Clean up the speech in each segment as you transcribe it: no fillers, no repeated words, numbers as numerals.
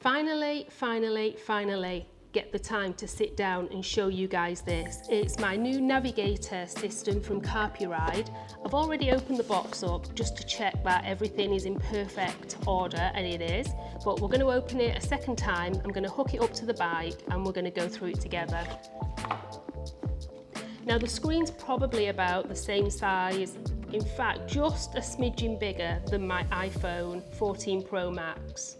Finally get the time to sit down and show you guys this. It's my new Navigator system from Carpuride. I've already opened the box up just to check that everything is in perfect order, and it is, but we're going to open it a second time. I'm going to hook it up to the bike and we're going to go through it together. Now the screen's probably about the same size, in fact just a smidgen bigger than my iPhone 14 Pro Max.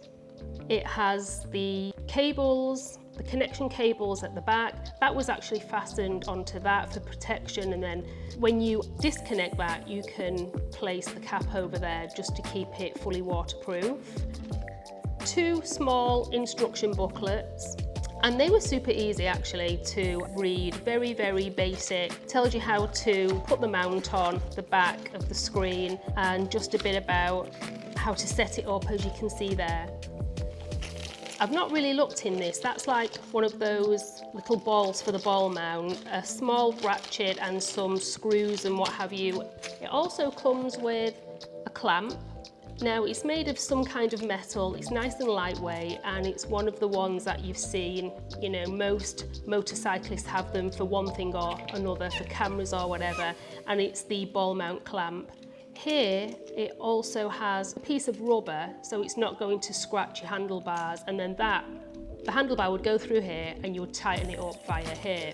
It has the cables, the connection cables at the back. That was actually fastened onto that for protection, and then when you disconnect that you can place the cap over there just to keep it fully waterproof. 2 small instruction booklets, and they were super easy actually to read. Very basic. Tells you how to put the mount on the back of the screen and just a bit about how to set it up, as you can see there. I've not really looked in this. That's like one of those little balls for the ball mount, a small ratchet and some screws and what have you. It also comes with a clamp. Now it's made of some kind of metal, it's nice and lightweight, and it's one of the ones that you've seen, you know, most motorcyclists have them for one thing or another, for cameras or whatever, and it's the ball mount clamp. Here it also has a piece of rubber, so it's not going to scratch your handlebars, and then the handlebar would go through here and you would tighten it up via here.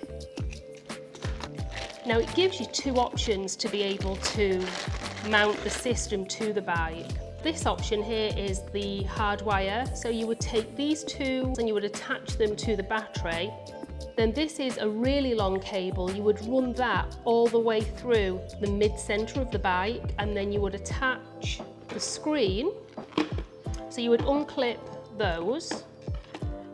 Now it gives you 2 options to be able to mount the system to the bike. This option here is the hard wire, so you would take these 2 and you would attach them to the battery. Then this is a really long cable. You would run that all the way through the mid-center of the bike, and then you would attach the screen. So you would unclip those,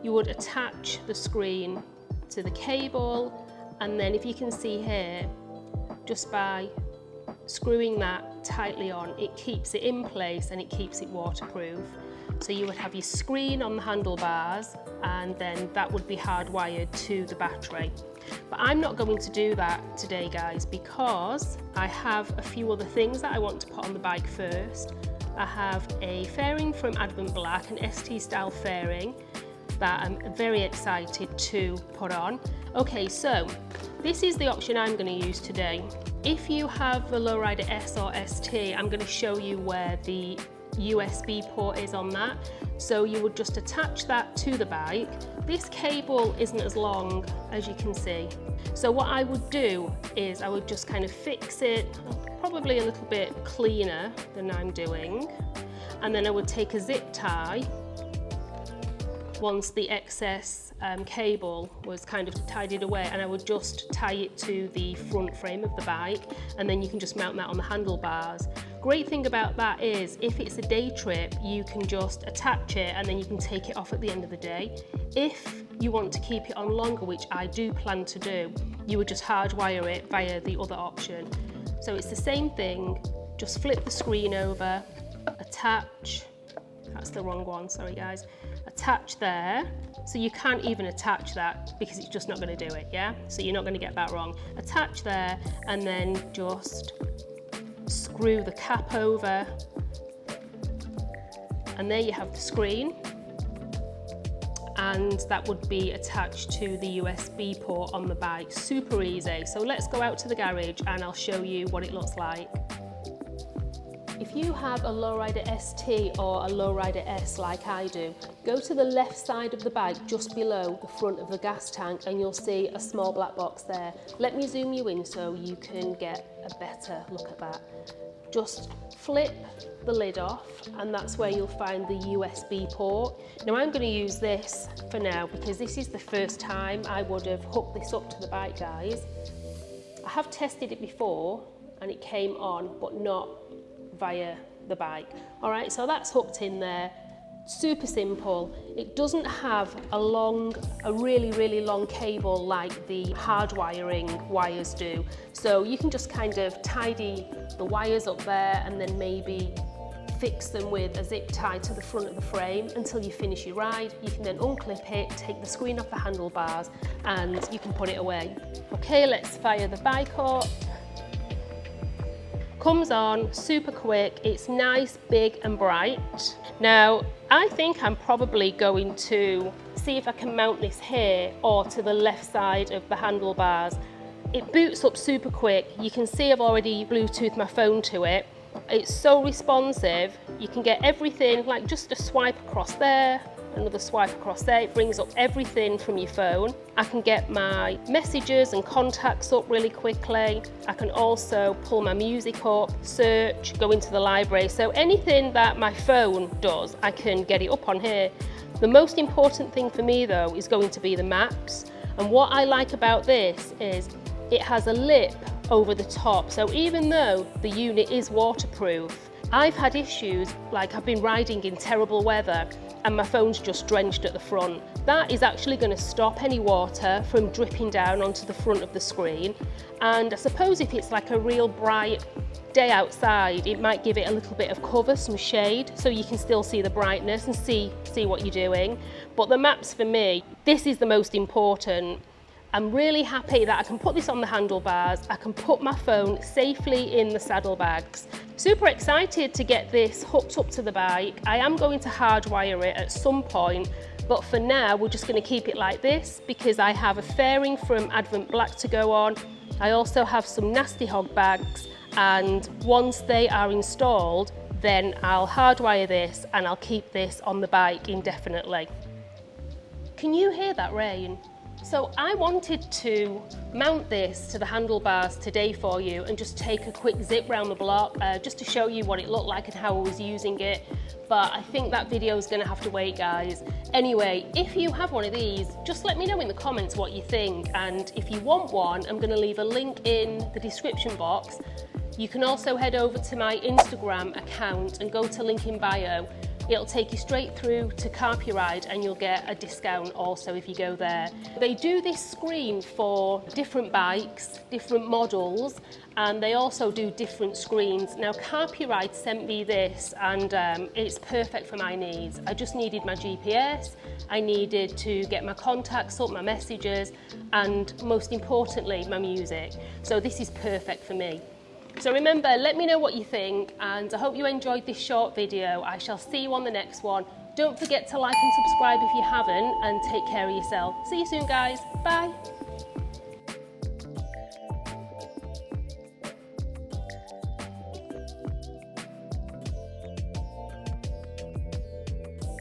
you would attach the screen to the cable, and then if you can see here, just by screwing that tightly on, it keeps it in place and it keeps it waterproof. So you would have your screen on the handlebars, and then that would be hardwired to the battery. But I'm not going to do that today, guys, because I have a few other things that I want to put on the bike first. I have a fairing from Advent Black, an ST style fairing that I'm very excited to put on. Okay, so this is the option I'm going to use today. If you have the Lo Rider S or ST, I'm going to show you where the USB port is on that. So you would just attach that to the bike. This cable isn't as long as you can see. So what I would do is I would just kind of fix it, probably a little bit cleaner than I'm doing. And then I would take a zip tie once the excess cable was kind of tidied away, and I would just tie it to the front frame of the bike, and then you can just mount that on the handlebars. Great thing about that is if it's a day trip, you can just attach it and then you can take it off at the end of the day. If you want to keep it on longer, which I do plan to do, you would just hardwire it via the other option. So it's the same thing, just flip the screen over, attach, that's the wrong one, sorry guys, attach there. So you can't even attach that because it's just not going to do it, yeah? So you're not going to get that wrong. Attach there and then just screw the cap over, and there you have the screen, and that would be attached to the USB port on the bike. Super easy. So let's go out to the garage and I'll show you what it looks like. If you have a Lo Rider ST or a Lo Rider S like I do, go to the left side of the bike just below the front of the gas tank and you'll see a small black box there. Let me zoom you in so you can get a better look at that. Just flip the lid off and that's where you'll find the USB port. Now I'm going to use this for now because this is the first time I would have hooked this up to the bike, guys. I have tested it before and it came on, but not via the bike. All right, so that's hooked in there. Super simple. It doesn't have a really long cable like the hard wiring wires do. So you can just kind of tidy the wires up there and then maybe fix them with a zip tie to the front of the frame until you finish your ride. You can then unclip it, take the screen off the handlebars, and you can put it away. Okay, let's fire the bike up. Comes on super quick, it's nice, big and bright. Now, I think I'm probably going to see if I can mount this here or to the left side of the handlebars. It boots up super quick. You can see I've already Bluetoothed my phone to it. It's so responsive. You can get everything, like just a swipe across there, another swipe across there. It brings up everything from your phone. I can get my messages and contacts up really quickly. I can also pull my music up, search, go into the library. So anything that my phone does, I can get it up on here. The most important thing for me though is going to be the maps. And what I like about this is it has a lip over the top. So even though the unit is waterproof, I've had issues, like I've been riding in terrible weather and my phone's just drenched at the front. That is actually going to stop any water from dripping down onto the front of the screen. And I suppose if it's like a real bright day outside, it might give it a little bit of cover, some shade, so you can still see the brightness and see what you're doing. But the maps for me, this is the most important. I'm really happy that I can put this on the handlebars, I can put my phone safely in the saddlebags. Super excited to get this hooked up to the bike. I am going to hardwire it at some point, but for now we're just going to keep it like this because I have a fairing from Advent Black to go on. I also have some Nasty Hog bags, and once they are installed, then I'll hardwire this and I'll keep this on the bike indefinitely. Can you hear that rain? So I wanted to mount this to the handlebars today for you and just take a quick zip round the block just to show you what it looked like and how I was using it. But I think that video is going to have to wait, guys. Anyway, if you have one of these, just let me know in the comments what you think. And if you want one, I'm going to leave a link in the description box. You can also head over to my Instagram account and go to link in bio. It'll take you straight through to Carpuride and you'll get a discount also if you go there. They do this screen for different bikes, different models, and they also do different screens. Now Carpuride sent me this and it's perfect for my needs. I just needed my GPS, I needed to get my contacts up, my messages, and most importantly, my music. So this is perfect for me. So remember, let me know what you think, and I hope you enjoyed this short video. I shall see you on the next one. Don't forget to like and subscribe if you haven't, and take care of yourself. See you soon, guys. Bye.